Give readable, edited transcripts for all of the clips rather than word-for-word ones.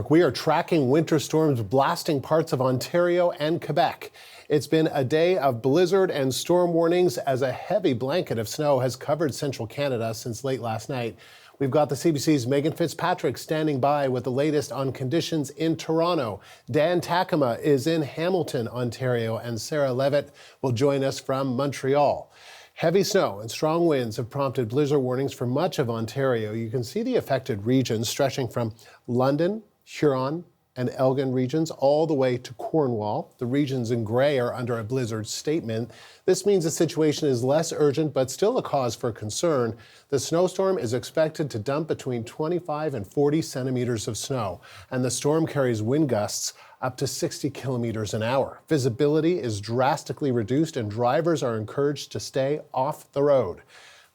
We are tracking winter storms blasting parts of Ontario and Quebec. It's been a day of blizzard and storm warnings as a heavy blanket of snow has covered central Canada since late last night. We've got the CBC's Megan Fitzpatrick standing by with the latest on conditions in Toronto. Dan Takema is in Hamilton, Ontario, and Sarah Levitt will join us from Montreal. Heavy snow and strong winds have prompted blizzard warnings for much of Ontario. You can see the affected regions stretching from London, Huron, and Elgin regions all the way to Cornwall. The regions in gray are under a blizzard statement. This means the situation is less urgent, but still a cause for concern. The snowstorm is expected to dump between 25 and 40 centimeters of snow, and the storm carries wind gusts up to 60 kilometers an hour. Visibility is drastically reduced, and drivers are encouraged to stay off the road.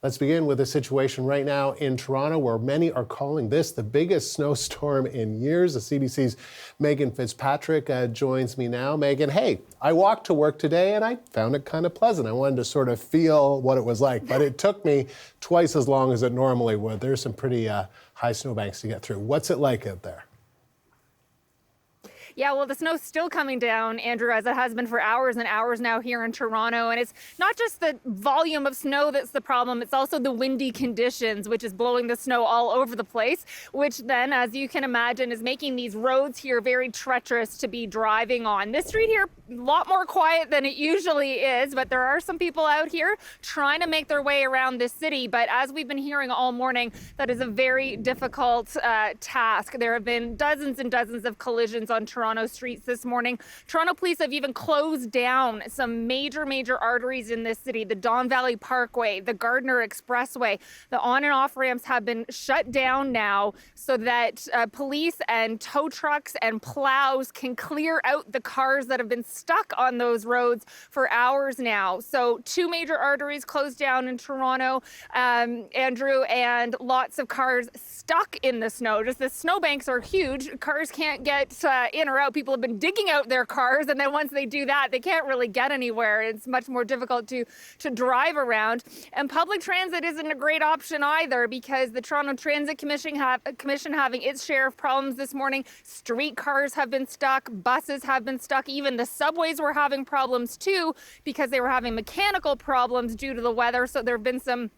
Let's begin with the situation right now in Toronto, where many are calling this the biggest snowstorm in years. The CBC's Megan Fitzpatrick joins me now. Megan, hey, I walked to work today and I found it kind of pleasant. I wanted to sort of feel what it was like, but it took me twice as long as it normally would. There's some pretty high snowbanks to get through. What's it like out there? Yeah, well, the snow's still coming down, Andrew, as it has been for hours and hours now here in Toronto. And it's not just the volume of snow that's the problem, it's also the windy conditions, which is blowing the snow all over the place, which then, as you can imagine, is making these roads here very treacherous to be driving on. This street here, a lot more quiet than it usually is, but there are some people out here trying to make their way around this city. But as we've been hearing all morning, that is a very difficult task. There have been dozens and dozens of collisions on Toronto streets this morning. Toronto police have even closed down some major arteries in this city. The Don Valley Parkway, the Gardner Expressway, the on and off ramps have been shut down now so that police and tow trucks and plows can clear out the cars that have been stuck on those roads for hours now. So 2 major arteries closed down in Toronto, Andrew, and lots of cars stuck in the snow. Just the snowbanks are huge. Cars can't get in or out. People have been digging out their cars, and then once they do that, they can't really get anywhere. It's much more difficult to drive around. And public transit isn't a great option either, because the Toronto Transit Commission having its share of problems this morning. Streetcars have been stuck, buses have been stuck, even the subways were having problems too, because they were having mechanical problems due to the weather. So there have been some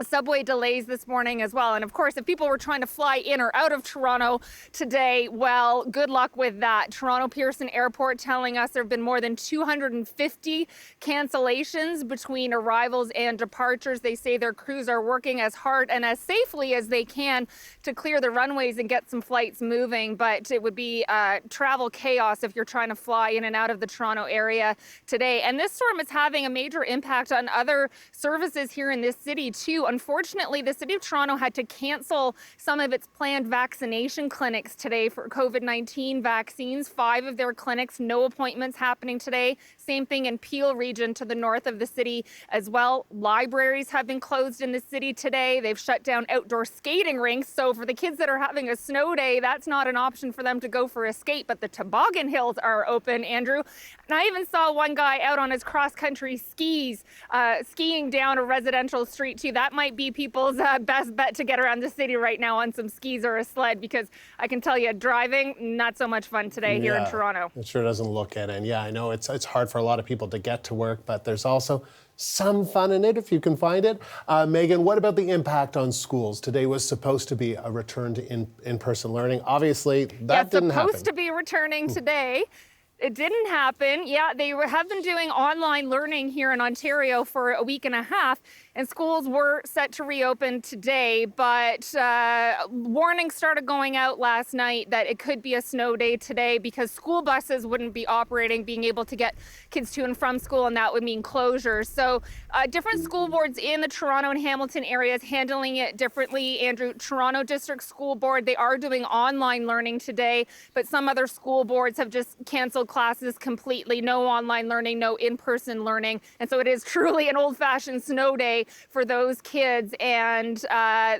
subway delays this morning as well. And of course, if people were trying to fly in or out of Toronto today, well, good luck with that. Toronto Pearson Airport telling us there have been more than 250 cancellations between arrivals and departures. They say their crews are working as hard and as safely as they can to clear the runways and get some flights moving. But it would be travel chaos if you're trying to fly in and out of the Toronto area today. And this storm is having a major impact on other services here in this city too. Unfortunately, the City of Toronto had to cancel some of its planned vaccination clinics today for COVID-19 vaccines. 5 of their clinics, no appointments happening today. Same thing in Peel region to the north of the city as well. Libraries have been closed in the city today. They've shut down outdoor skating rinks. So for the kids that are having a snow day, that's not an option for them to go for a skate. But the toboggan hills are open, Andrew. And I even saw one guy out on his cross-country skis, skiing down a residential street too. That might be people's best bet to get around the city right now on some skis or a sled, because I can tell you, driving, not so much fun today here in Toronto. It sure doesn't look it. And yeah, I know it's hard for a lot of people to get to work, but there's also some fun in it if you can find it. Megan, what about the impact on schools? Today was supposed to be a return to in-person learning. Obviously, that didn't happen. Supposed to be returning today. It didn't happen. Yeah, they have been doing online learning here in Ontario for a week and a half, and schools were set to reopen today, but warnings started going out last night that it could be a snow day today because school buses wouldn't be operating, being able to get kids to and from school, and that would mean closures. So different school boards in the Toronto and Hamilton areas handling it differently. Andrew, Toronto District School Board, they are doing online learning today, but some other school boards have just canceled classes completely. No online learning, no in-person learning. And so it is truly an old-fashioned snow day for those kids, and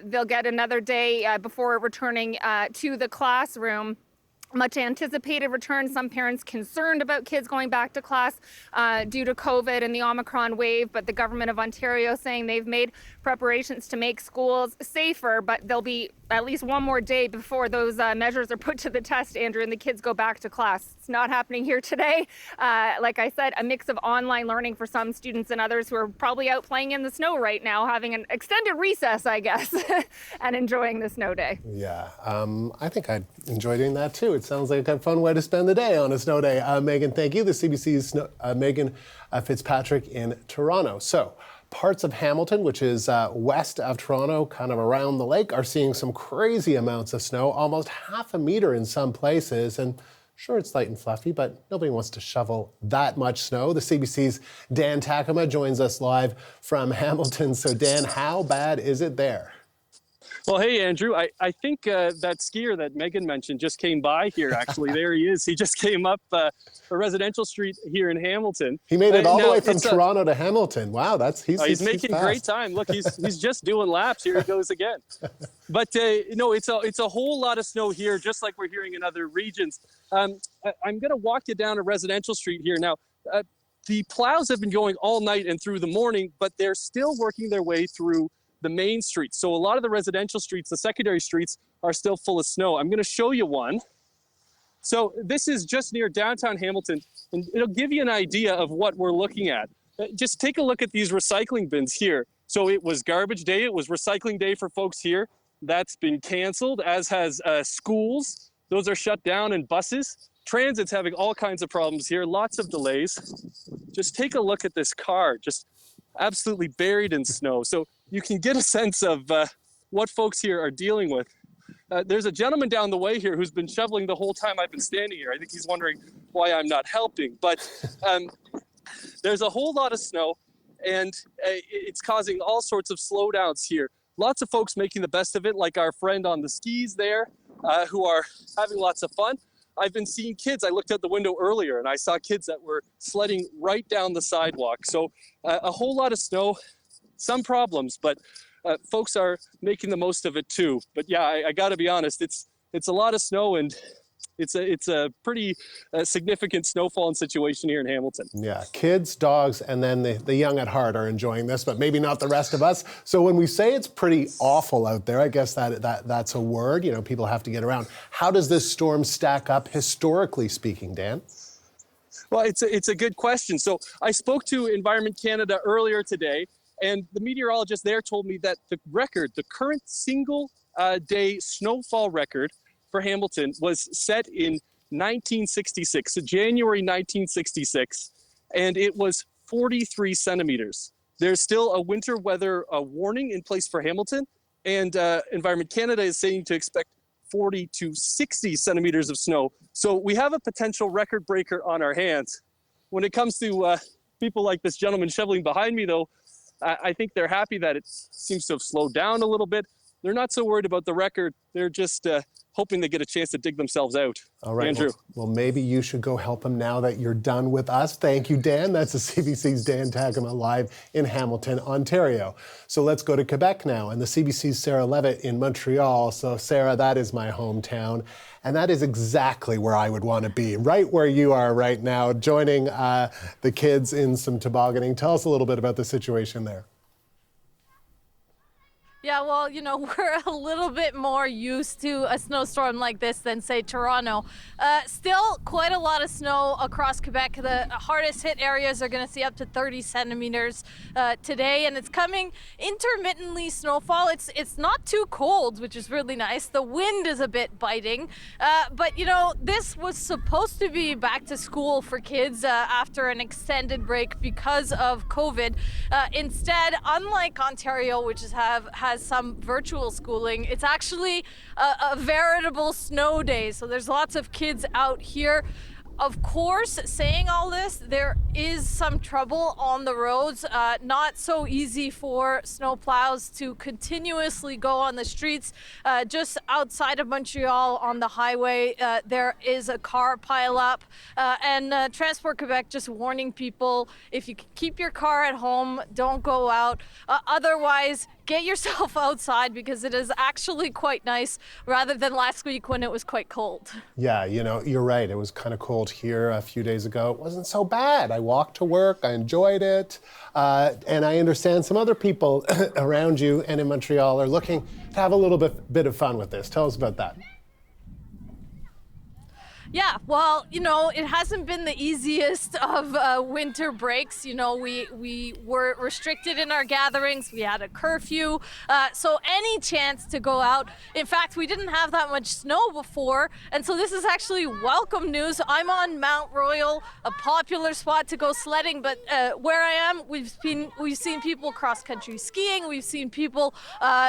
they'll get another day before returning to the classroom. Much anticipated return. Some parents concerned about kids going back to class due to COVID and the Omicron wave, but the government of Ontario saying they've made preparations to make schools safer, but they'll be at least one more day before those measures are put to the test, Andrew, and the kids go back to class. It's not happening here today. Like I said, a mix of online learning for some students and others who are probably out playing in the snow right now, having an extended recess, I guess, and enjoying the snow day. Yeah, I think I'd enjoy doing that too. It sounds like a fun way to spend the day on a snow day. Megan, thank you. The CBC's Megan Fitzpatrick in Toronto. So, parts of Hamilton, which is west of Toronto, kind of around the lake, are seeing some crazy amounts of snow, almost half a meter in some places. And sure, it's light and fluffy, but nobody wants to shovel that much snow. The CBC's Dan Takema joins us live from Hamilton. So Dan, how bad is it there? Well, hey, Andrew, I think that skier that Megan mentioned just came by here, actually. There he is. He just came up a residential street here in Hamilton. He made it all the way from Toronto to Hamilton. Wow, he's making fast. Great time. Look, he's just doing laps. Here he goes again. But, no, it's a whole lot of snow here, just like we're hearing in other regions. I'm going to walk you down a residential street here. Now, the plows have been going all night and through the morning, but they're still working their way through the main streets. So a lot of the residential streets, the secondary streets, are still full of snow. I'm going to show you one. So this is just near downtown Hamilton, and it'll give you an idea of what we're looking at. Just take a look at these recycling bins here. So it was garbage day, it was recycling day for folks here. That's been canceled, as has schools. Those are shut down, and buses. Transit's having all kinds of problems here, lots of delays. Just take a look at this car, just absolutely buried in snow. So you can get a sense of what folks here are dealing with. There's a gentleman down the way here who's been shoveling the whole time I've been standing here. I think he's wondering why I'm not helping. But there's a whole lot of snow, and it's causing all sorts of slowdowns here. Lots of folks making the best of it, like our friend on the skis there, who are having lots of fun. I've been seeing kids. I looked out the window earlier, and I saw kids that were sledding right down the sidewalk. So a whole lot of snow. Some problems, but folks are making the most of it too. But yeah, I got to be honest, it's a lot of snow, and it's a pretty significant snowfall situation here in Hamilton. Yeah, kids, dogs, and then the young at heart are enjoying this, but maybe not the rest of us. So when we say it's pretty awful out there, I guess that's a word. You know, people have to get around. How does this storm stack up historically speaking, Dan? Well, it's a good question. So I spoke to Environment Canada earlier today, and the meteorologist there told me that the current single day snowfall record for Hamilton was set in 1966, so January 1966, and it was 43 centimeters. There's still a winter weather warning in place for Hamilton, and Environment Canada is saying to expect 40 to 60 centimeters of snow. So we have a potential record breaker on our hands. When it comes to people like this gentleman shoveling behind me, though, I think they're happy that it seems to have slowed down a little bit. They're not so worried about the record. They're just hoping they get a chance to dig themselves out. All right, Andrew. Well, maybe you should go help them now that you're done with us. Thank you, Dan. That's the CBC's Dan Takema live in Hamilton, Ontario. So let's go to Quebec now, and the CBC's Sarah Levitt in Montreal. So Sarah, that is my hometown, and that is exactly where I would want to be, right where you are right now, joining the kids in some tobogganing. Tell us a little bit about the situation there. Yeah, well, you know, we're a little bit more used to a snowstorm like this than, say, Toronto. Still quite a lot of snow across Quebec. The hardest hit areas are going to see up to 30 centimeters today, and it's coming intermittently snowfall. It's not too cold, which is really nice. The wind is a bit biting, but, you know, this was supposed to be back to school for kids after an extended break because of COVID. Instead, unlike Ontario, which has some virtual schooling, it's actually a veritable snow day. So there's lots of kids out here. Of course, saying all this, there is some trouble on the roads. Not so easy for snowplows to continuously go on the streets. Just outside of Montreal on the highway, there is a car pileup. And Transport Quebec just warning people, if you keep your car at home, don't go out. Otherwise, get yourself outside because it is actually quite nice rather than last week when it was quite cold. Yeah, you're right. It was kind of cold here a few days ago. It wasn't so bad. I walked to work. I enjoyed it. And I understand some other people around you and in Montreal are looking to have a little bit of fun with this. Tell us about that. Yeah, well, it hasn't been the easiest of winter breaks. We were restricted in our gatherings. We had a curfew. So any chance to go out. In fact, we didn't have that much snow before. And so this is actually welcome news. I'm on Mount Royal, a popular spot to go sledding. But where I am, we've seen people cross-country skiing. We've seen people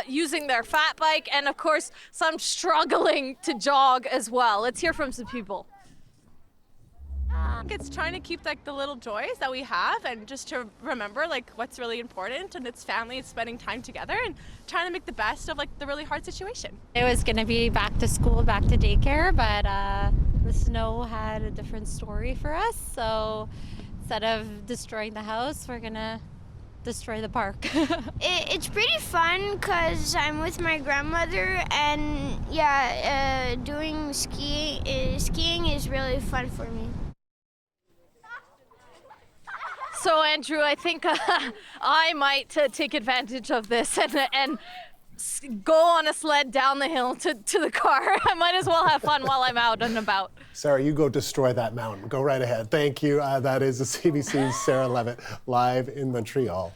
using their fat bike. And of course, some struggling to jog as well. Let's hear from some people. It's trying to keep the little joys that we have and just to remember what's really important, and it's family, it's spending time together and trying to make the best of the really hard situation. It was going to be back to school, back to daycare, but the snow had a different story for us. So instead of destroying the house, we're going to destroy the park. It's pretty fun because I'm with my grandmother, and doing skiing is really fun for me. So Andrew, I think I might take advantage of this and go on a sled down the hill to the car. I might as well have fun while I'm out and about. Sarah, you go destroy that mountain. Go right ahead. Thank you. That is the CBC's Sarah Levitt live in Montreal.